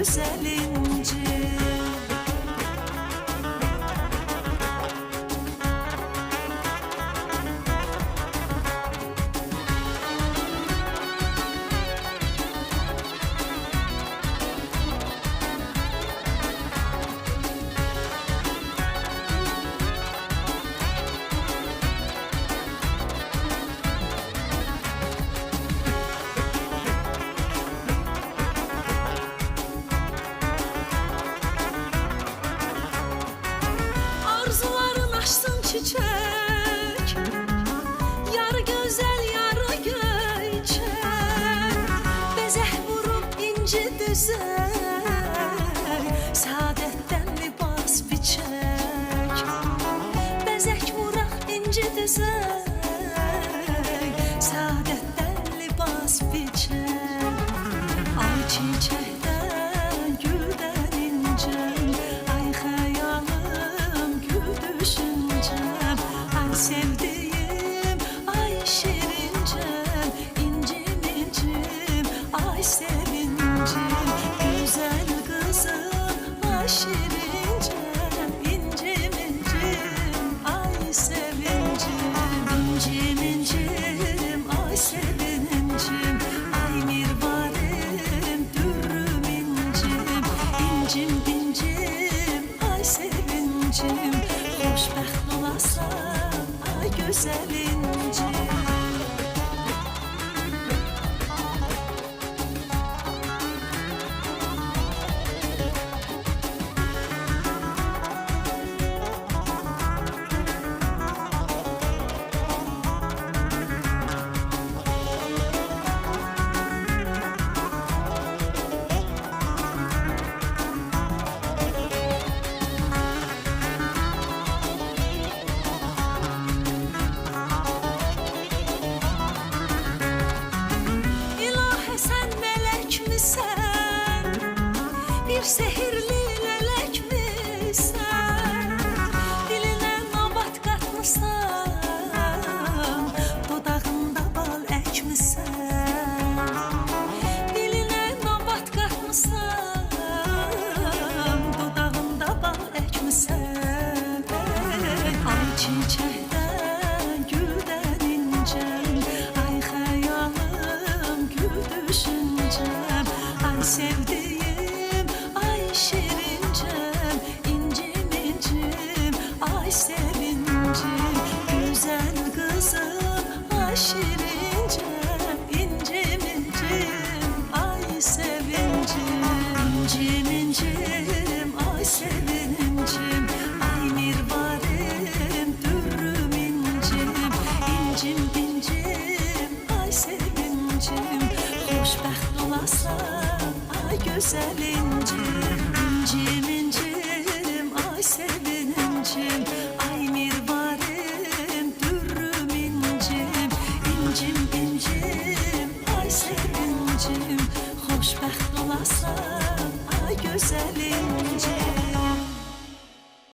güzel inci. Arzuların açsın çiçek, yarı güzel yarı göyçek, bezeh vurup inci düzek, saadetten libas biçek, bezek vurak inci düzek, saadetten libas biçek. Ay çiçekten gülden incem, ay hayalım gül düşüncem, ay sevdiğim ay şirincem, incim incim ay sevincim, güzel kızım ay şirincem, incim incim ay sevincim, incim incim ay sevincim, ay mirvarim dürrüm incim, incim incim ay sevincim, hoşbəxt olasan ay güzel incim. İlahi sen melek misin? Bir sehirli lelek misin? Diline nabat katmışsan, dodağında bal ekmişsen. Diline nabat katmışsan, dodağında bal ekmişsen. Ay çiçekten gülden incem, ay hayalım gül düşüncem, ay sevdiğim ay şirincem, incim incim ay sevincim, güzel kızım ay şirincem, incim incim ay sevincim, incim incim ay sevincim, ay mirvarim dürrüm incim, incim incim ay sevincim, hoşbəxt olasan ay güzel incim, incim incim ay sevincim, ay mirvarim dürrüm incim, incim incim ay sevincim, hoşbəxt olasan ay güzel incim.